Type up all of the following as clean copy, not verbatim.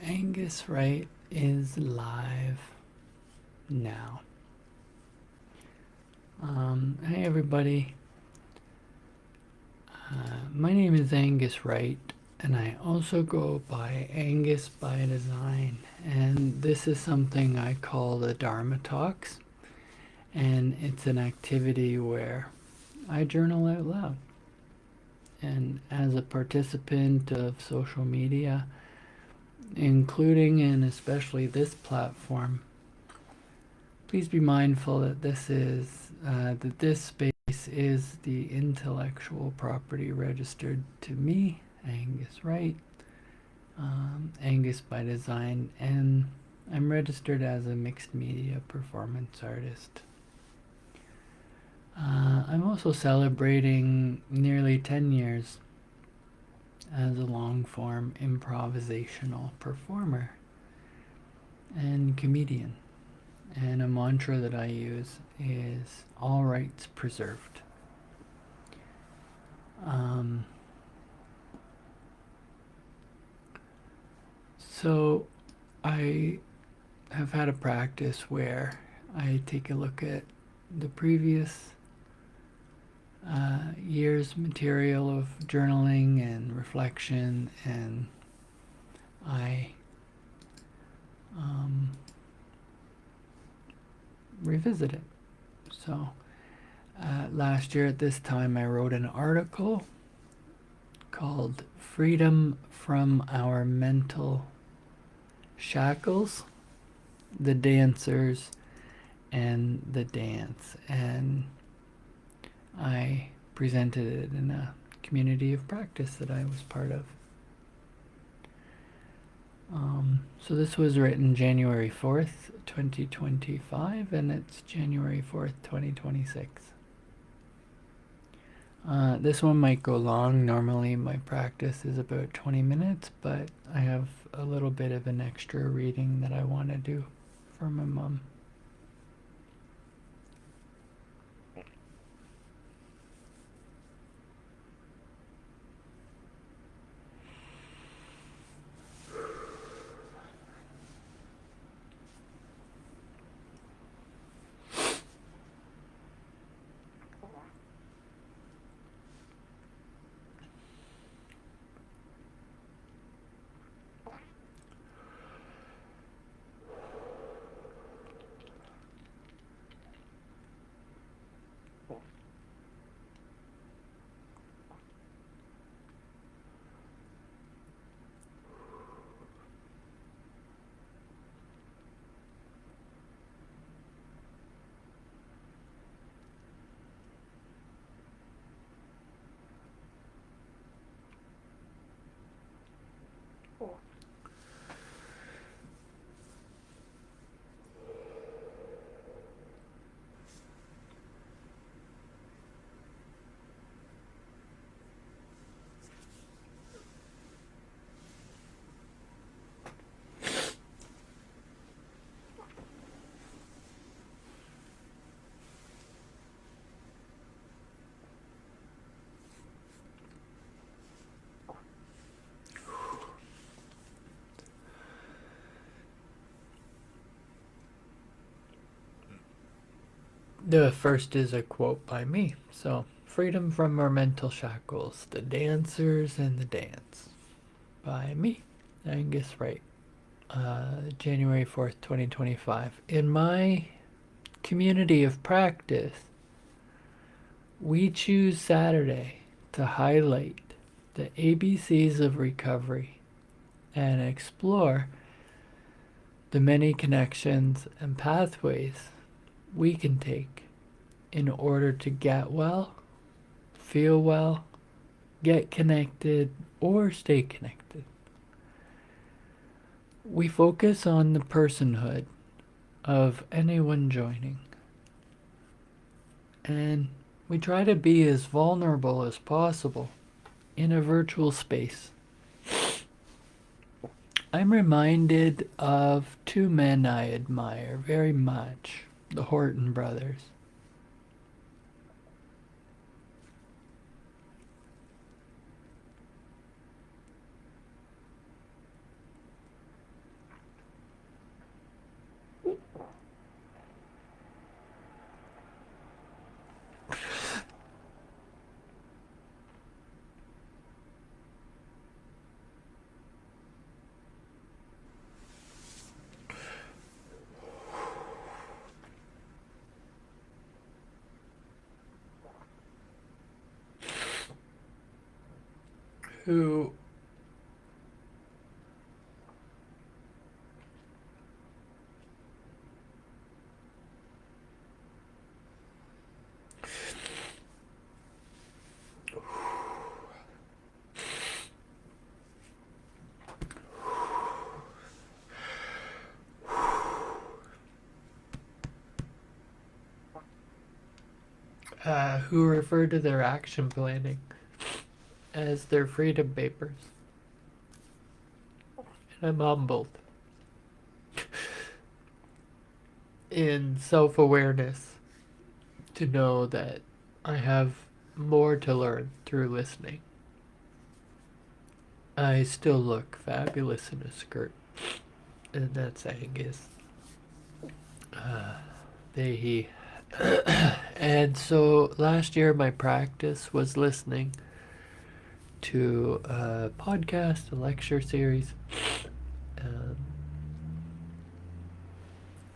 Angus Wright is live now. Hey everybody, my name is Angus Wright, and I also go by Angus by Design, and this is something I call the Dharma Talks, and it's an activity where I journal out loud. And as a participant of social media, including and especially this platform, please be mindful that this space is the intellectual property registered to me, Angus Wright, Angus by Design, and I'm registered as a mixed media performance artist. I'm also celebrating nearly 10 years as a long-form improvisational performer and comedian. And a mantra that I use is all rights preserved. So I have had a practice where I take a look at the previous year's material of journaling and reflection, and I revisit it. So last year at this time I wrote an article called Freedom from Our Mental Shackles, the Dancers and the Dance, and I presented it in a community of practice that I was part of. So this was written January 4th, 2025, and it's January 4th, 2026. This one might go long. Normally my practice is about 20 minutes, but I have a little bit of an extra reading that I want to do for my mom. The first is a quote by me. So, freedom from our mental shackles, the dancers and the dance. By me, Angus Wright. January 4th, 2025. In my community of practice, we choose Saturday to highlight the ABCs of recovery and explore the many connections and pathways we can take in order to get well, feel well, get connected, or stay connected. We focus on the personhood of anyone joining, and we try to be as vulnerable as possible in a virtual space. I'm reminded of two men I admire very much, the Horton Brothers. who who refer to their action planning as their freedom papers. And I'm humbled in self-awareness to know that I have more to learn through listening. I still look fabulous in a skirt, and that's Angus. They, he. And so last year my practice was listening to a podcast, a lecture series. Um,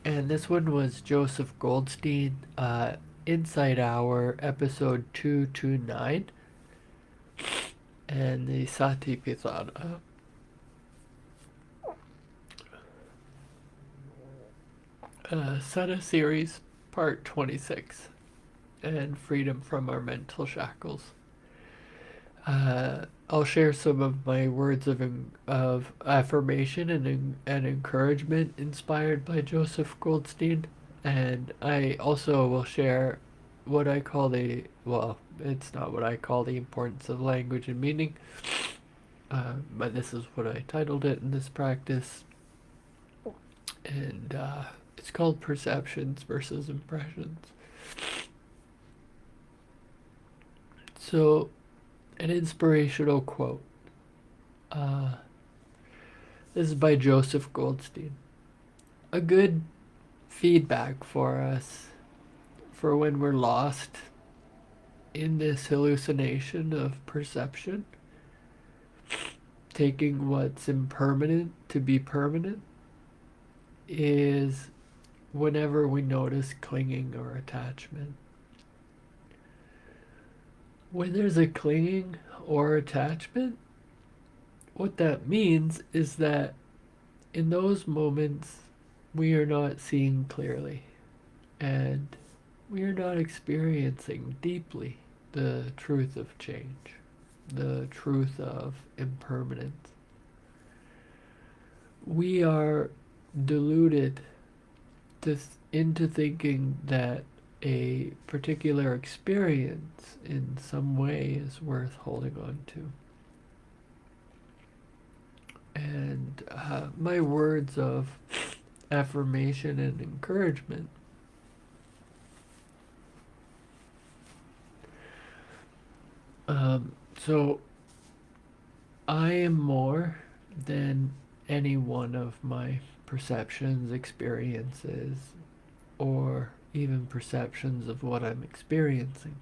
and this one was Joseph Goldstein, Inside Hour, episode 229. And the Satipitthana. Sana series, part 26. And freedom from our mental shackles. I'll share some of my words of affirmation and encouragement inspired by Joseph Goldstein, and I also will share what I call it's not what I call the importance of language and meaning, but this is what I titled it in this practice, and it's called Perceptions versus Impressions. So, an inspirational quote. This is by Joseph Goldstein. A good feedback for us for when we're lost in this hallucination of perception, taking what's impermanent to be permanent, is whenever we notice clinging or attachment. When there's a clinging or attachment, what that means is that in those moments we are not seeing clearly and we are not experiencing deeply the truth of change, the truth of impermanence. We are deluded into thinking that a particular experience in some way is worth holding on to. And my words of affirmation and encouragement so I am more than any one of my perceptions, experiences, or even perceptions of what I'm experiencing.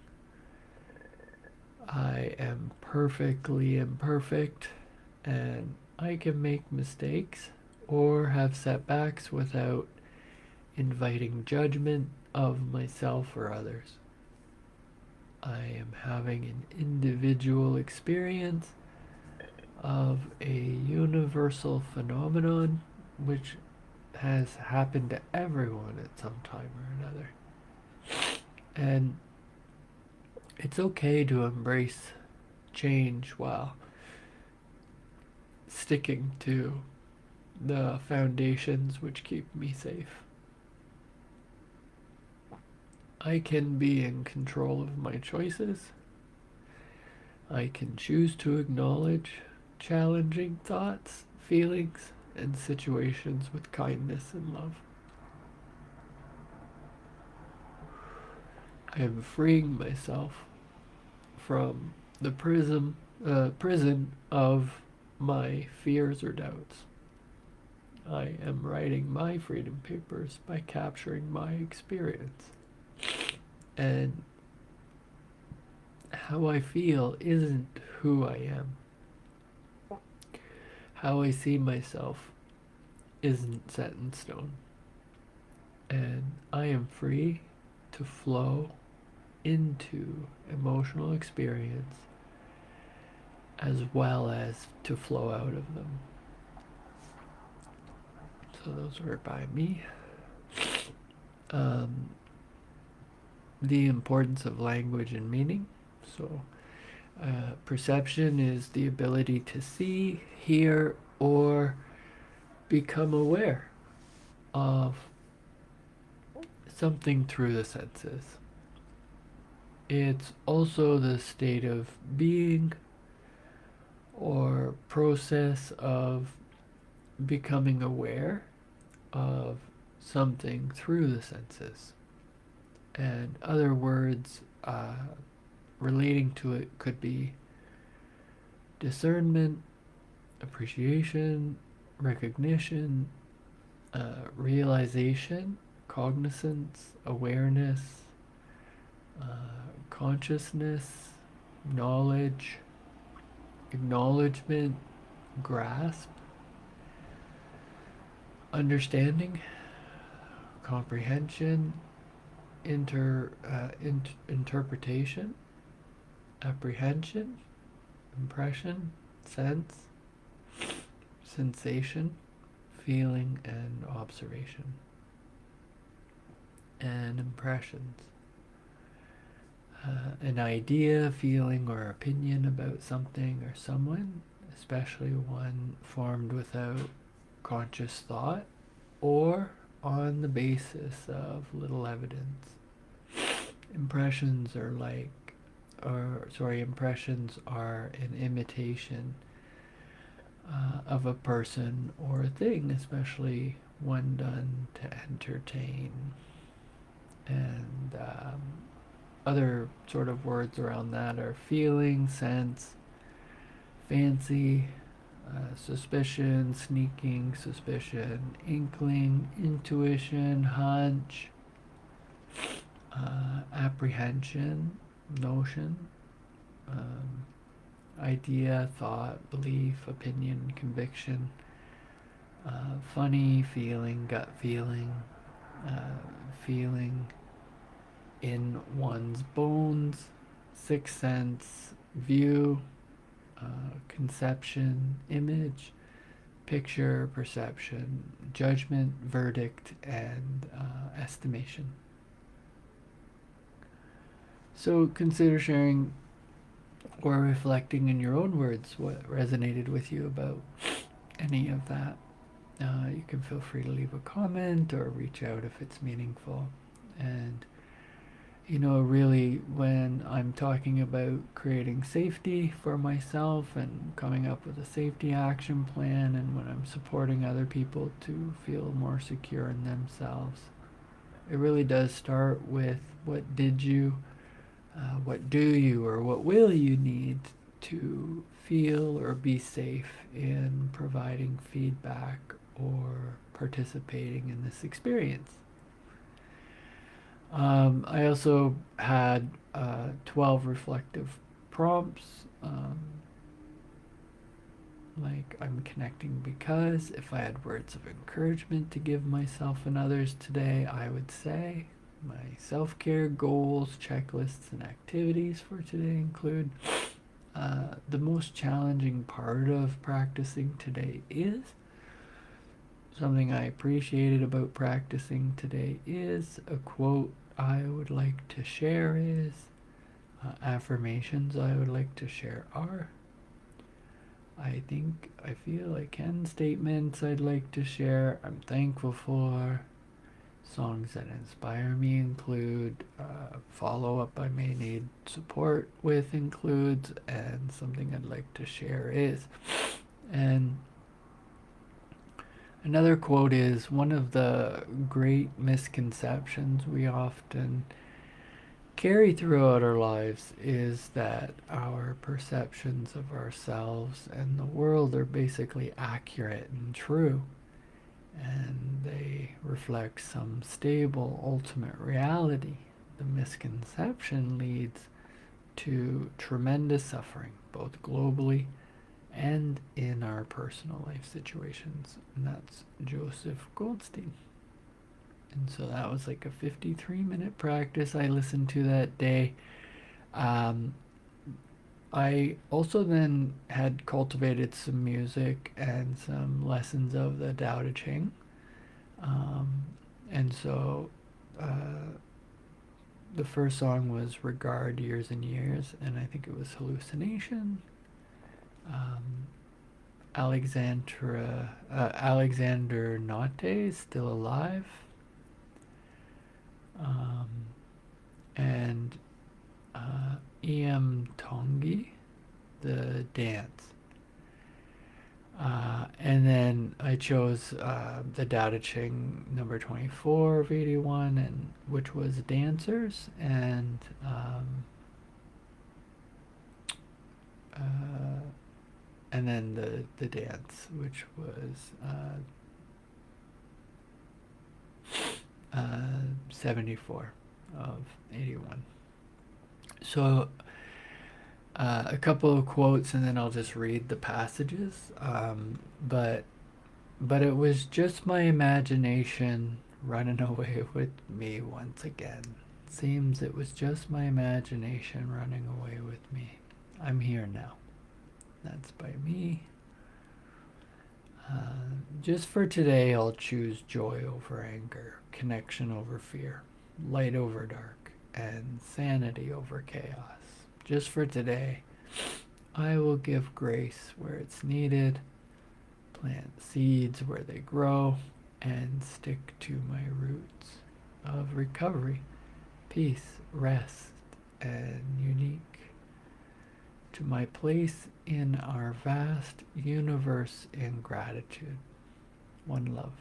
I am perfectly imperfect, and I can make mistakes or have setbacks without inviting judgment of myself or others. I am having an individual experience of a universal phenomenon which has happened to everyone at some time or another. And it's okay to embrace change while sticking to the foundations which keep me safe. I can be in control of my choices. I can choose to acknowledge challenging thoughts, feelings, and situations with kindness and love. I am freeing myself from the prison of my fears or doubts. I am writing my freedom papers by capturing my experience. And how I feel isn't who I am. How I see myself isn't set in stone. And I am free to flow into emotional experience as well as to flow out of them. So those were by me. Um, the importance of language and meaning. So perception is the ability to see, hear, or become aware of something through the senses. It's also the state of being or process of becoming aware of something through the senses. And other words relating to it could be discernment, appreciation, recognition, realization, cognizance, awareness, consciousness, knowledge, acknowledgement, grasp, understanding, comprehension, interpretation, apprehension, impression, sense, sensation, feeling, and observation. And impressions. An idea, feeling, or opinion about something or someone, especially one formed without conscious thought or on the basis of little evidence. Impressions are an imitation of a person or a thing, especially one done to entertain. And other sort of words around that are feeling, sense, fancy, suspicion, sneaking, suspicion, inkling, intuition, hunch, apprehension, notion, idea, thought, belief, opinion, conviction, funny, feeling, gut feeling, feeling in one's bones, sixth sense, view, conception, image, picture, perception, judgment, verdict, and estimation. So consider sharing or reflecting in your own words what resonated with you about any of that. You can feel free to leave a comment or reach out if it's meaningful. And really, when I'm talking about creating safety for myself and coming up with a safety action plan, and when I'm supporting other people to feel more secure in themselves, it really does start with what do you, or what will you need to feel or be safe in providing feedback or participating in this experience. I also had 12 reflective prompts, like I'm connecting because. If I had words of encouragement to give myself and others today, I would say my self-care goals, checklists, and activities for today include the most challenging part of practicing today is. Something I appreciated about practicing today is. A quote I would like to share is. Affirmations I would like to share are. I feel I can statements I'd like to share. I'm thankful for. Songs that inspire me include. Follow-up I may need support with includes. And something I'd like to share is. And another quote is, one of the great misconceptions we often carry throughout our lives is that our perceptions of ourselves and the world are basically accurate and true, and they reflect some stable ultimate reality. The misconception leads to tremendous suffering, both globally and in our personal life situations. And that's Joseph Goldstein. And so that was like a 53-minute practice I listened to that day. I also then had cultivated some music and some lessons of the Tao Te Ching. Um, and so the first song was Regard Years and Years, and I think it was Hallucination. Um, Alexander Nate is still alive. Um, and E.M. Tongi, the dance. And then I chose the Tao Te Ching number 24 of 81, and which was dancers, uh, and then the dance, which was 74 of 81. So a couple of quotes, and then I'll just read the passages. But it was just my imagination running away with me once again. Seems it was just my imagination running away with me. I'm here now. That's by me. Just for today, I'll choose joy over anger, connection over fear, light over dark, and sanity over chaos. Just for today, I will give grace where it's needed, plant seeds where they grow, and stick to my roots of recovery, peace, rest, and unique to my place in our vast universe in gratitude. One love.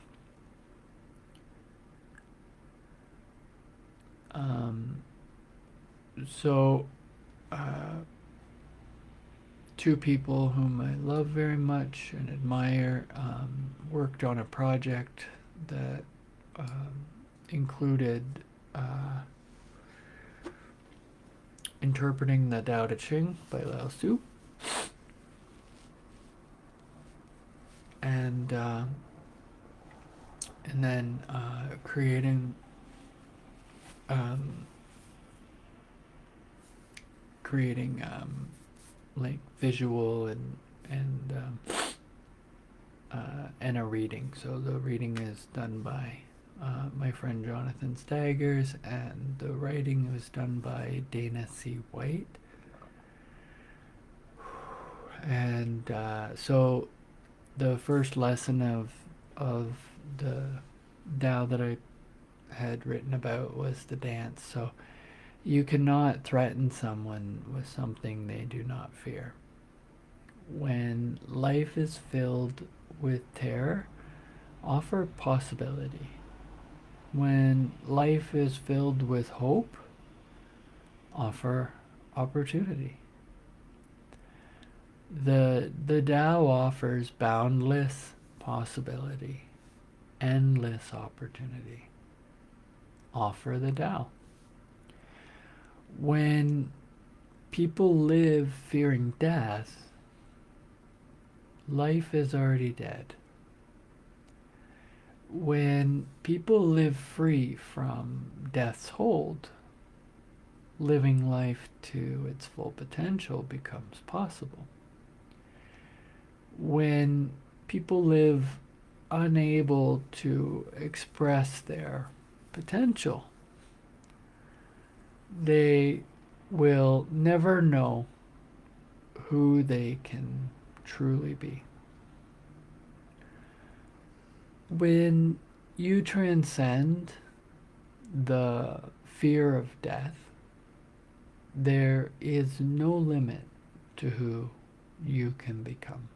So, two people whom I love very much and admire worked on a project that included interpreting the Tao Te Ching by Lao Tzu, and then creating like visual and a reading. So the reading is done by my friend Jonathan Staggers, and the writing was done by Dana C. White. And so the first lesson of the Tao that I had written about was the dance. So you cannot threaten someone with something they do not fear. When life is filled with terror, offer possibility. When life is filled with hope, offer opportunity. The Tao offers boundless possibility, endless opportunity. Offer the Tao. When people live fearing death, life is already dead. When people live free from death's hold, living life to its full potential becomes possible. When people live unable to express their potential, they will never know who they can truly be. When you transcend the fear of death, there is no limit to who you can become.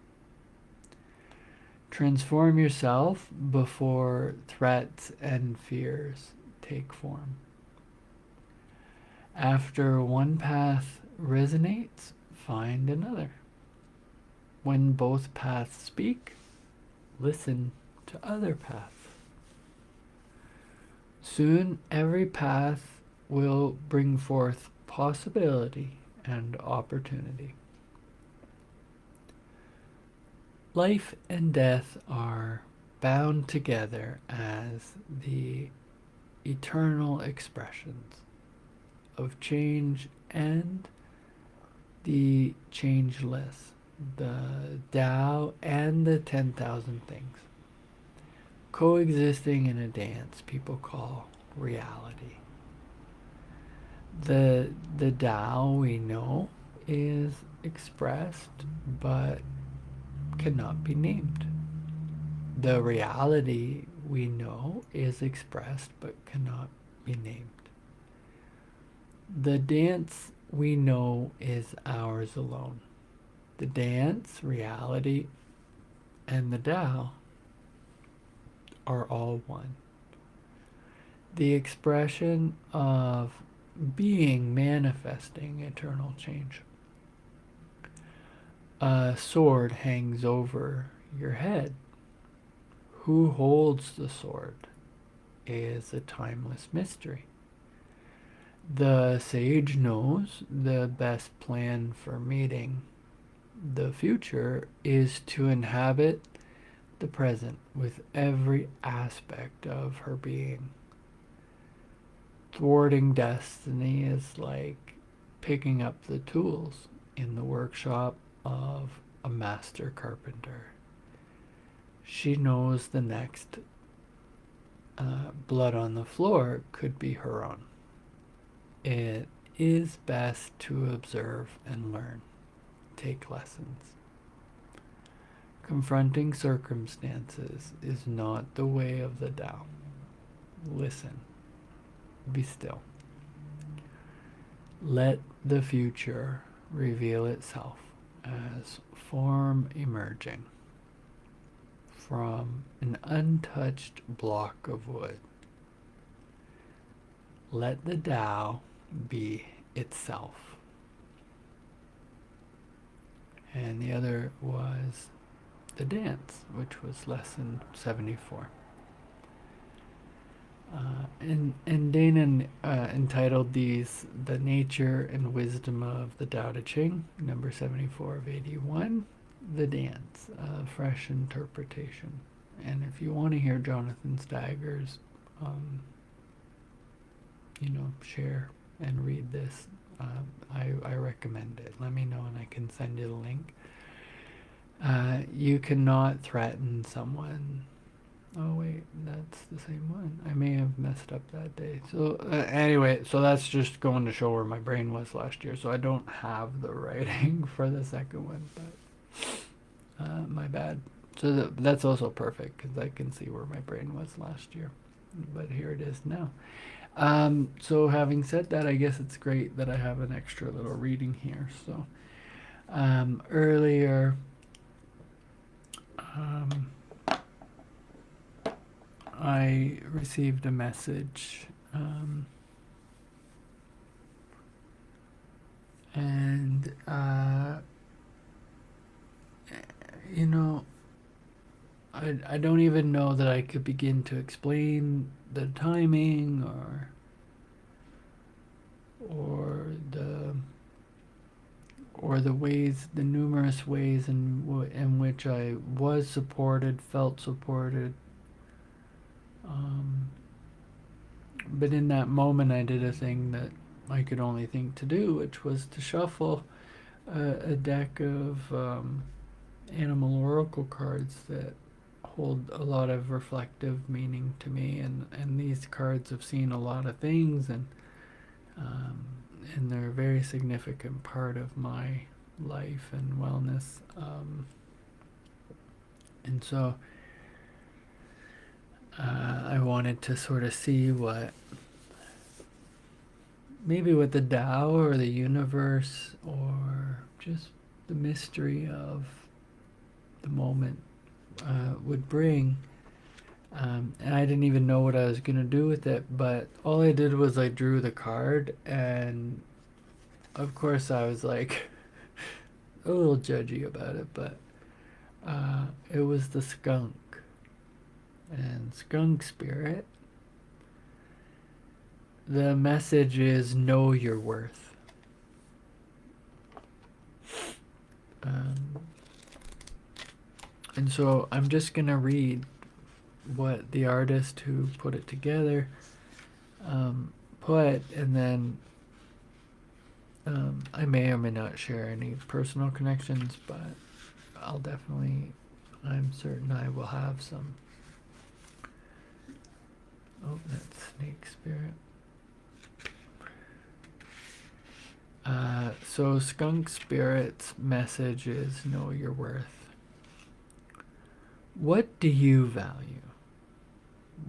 Transform yourself before threats and fears take form. After one path resonates, find another. When both paths speak, listen to other paths. Soon every path will bring forth possibility and opportunity. Life and death are bound together as the eternal expressions of change and the changeless, the Tao, and the 10,000 things coexisting in a dance people call reality. The Tao we know is expressed but cannot be named. The reality we know is expressed but cannot be named. The dance we know is ours alone. The dance, reality, and the Tao are all one. The expression of being manifesting eternal change. A sword hangs over your head. Who holds the sword is a timeless mystery. The sage knows the best plan for meeting the future is to inhabit the present with every aspect of her being. Thwarting destiny is like picking up the tools in the workshop of a master carpenter. She knows the next blood on the floor could be her own. It is best to observe and learn, take lessons. Confronting circumstances is not the way of the Tao. Listen, be still. Let the future reveal itself as form emerging from an untouched block of wood. Let the Tao be itself. And the other was the dance, which was lesson 74. And Dana entitled these The Nature and Wisdom of the Tao Te Ching, number 74 of 81, The Dance, a fresh interpretation. And if you want to hear Jonathan Stagger's, share and read this, I recommend it. Let me know and I can send you the link. You cannot threaten someone. Oh wait, that's the same one. I may have messed up that day. So anyway, so that's just going to show where my brain was last year. So I don't have the writing for the second one, but my bad. So that's also perfect because I can see where my brain was last year. But here it is now. So having said that, I guess it's great that I have an extra little reading here. So earlier, I received a message, and I don't even know that I could begin to explain the timing or the ways, the numerous ways in which I was supported, felt supported. But in that moment, I did a thing that I could only think to do, which was to shuffle a deck of animal oracle cards that hold a lot of reflective meaning to me, and these cards have seen a lot of things, and they're a very significant part of my life and wellness, and so I wanted to sort of see what the Tao or the universe or just the mystery of the moment would bring. And I didn't even know what I was going to do with it, but all I did was I drew the card, and of course I was like a little judgy about it, but it was the skunk. And skunk spirit, the message is know your worth. And so I'm just going to read what the artist who put it together put, and then I may or may not share any personal connections, but I'm certain I will have some. Oh, that's snake spirit. So skunk spirit's message is know your worth. What do you value?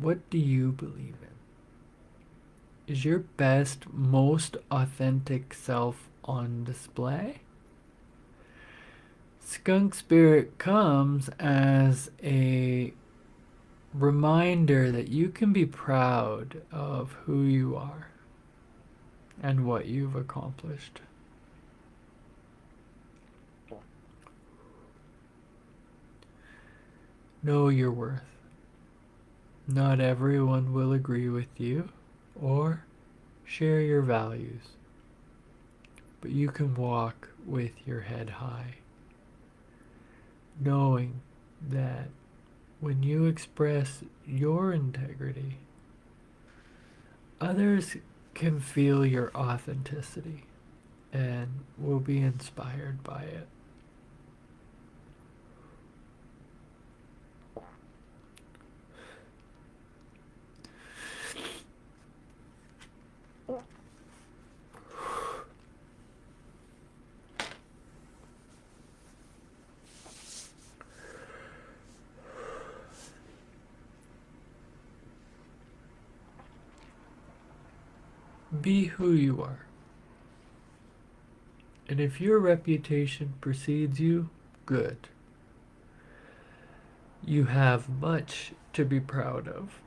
What do you believe in? Is your best, most authentic self on display? Skunk spirit comes as a reminder that you can be proud of who you are and what you've accomplished. Know your worth. Not everyone will agree with you or share your values, but you can walk with your head high, knowing that when you express your integrity, others can feel your authenticity and will be inspired by it. Be who you are. And if your reputation precedes you, good. You have much to be proud of.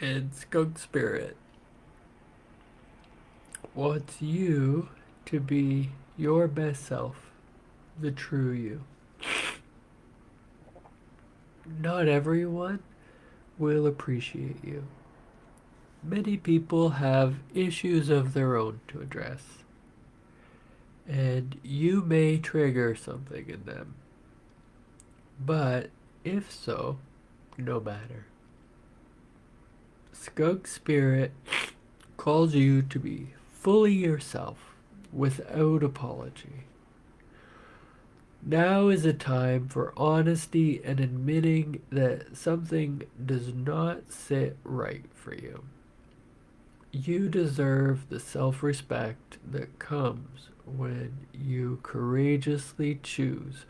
And Skunk Spirit wants you to be your best self, the true you. Not everyone will appreciate you. Many people have issues of their own to address, and you may trigger something in them. But if so, no matter. Skunk Spirit calls you to be fully yourself without apology. Now is a time for honesty and admitting that something does not sit right for you. You deserve the self respect that comes when you courageously choose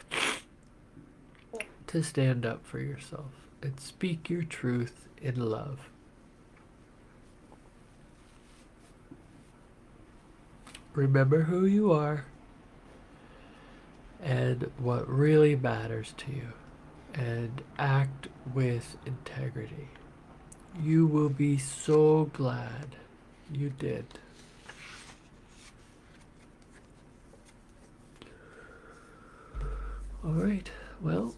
to stand up for yourself and speak your truth in love. Remember who you are and what really matters to you, and act with integrity. You will be so glad you did. All right, well,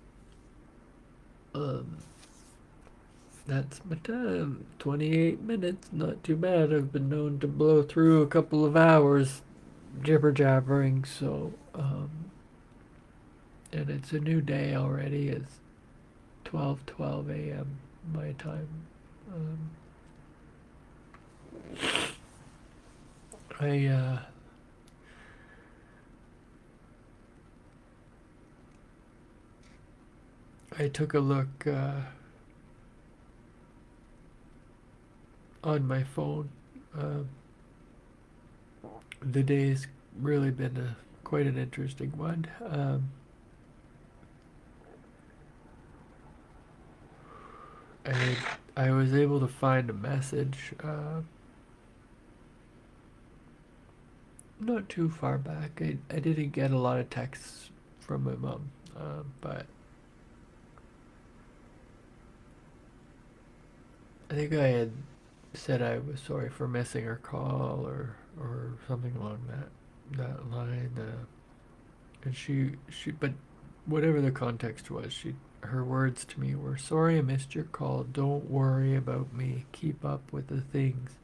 that's my time. 28 minutes, not too bad. I've been known to blow through a couple of hours jibber jabbering, so, and it's a new day already. It's 12:12 a.m. my time. Um, I I took a look on my phone. Uh, the day's really been quite an interesting one. And I was able to find a message not too far back. I didn't get a lot of texts from my mom, but I think I had said I was sorry for missing her call or something along that line. And but whatever the context was, her words to me were, "Sorry I missed your call. Don't worry about me. Keep up with the things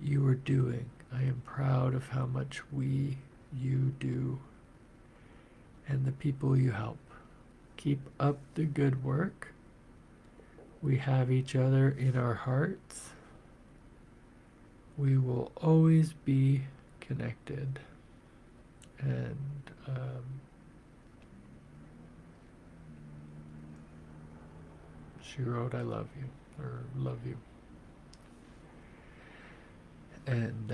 you were doing. I am proud of how much you do, and the people you help. Keep up the good work. We have each other in our hearts. we will always be connected. And she wrote, I love you, or love you. And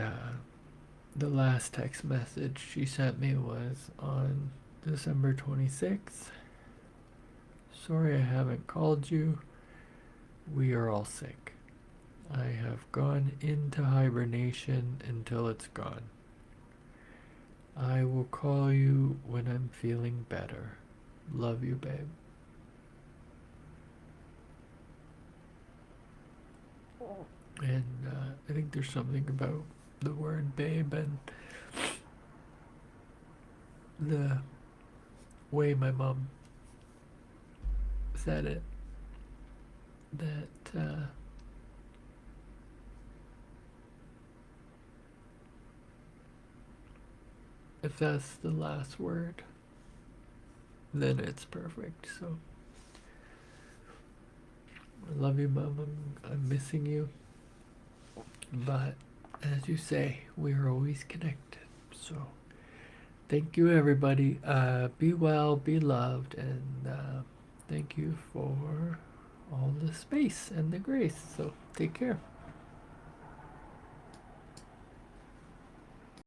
the last text message she sent me was on December 26th. Sorry I haven't called you. We are all sick. I have gone into hibernation until it's gone. I will call you when I'm feeling better. Love you, babe. And I think there's something about the word babe and the way my mom said it that if that's the last word, then it's perfect. So I love you, Mom. I'm missing you. But as you say, we are always connected. So thank you, everybody. Be well, be loved, and thank you for all the space and the grace. So take care.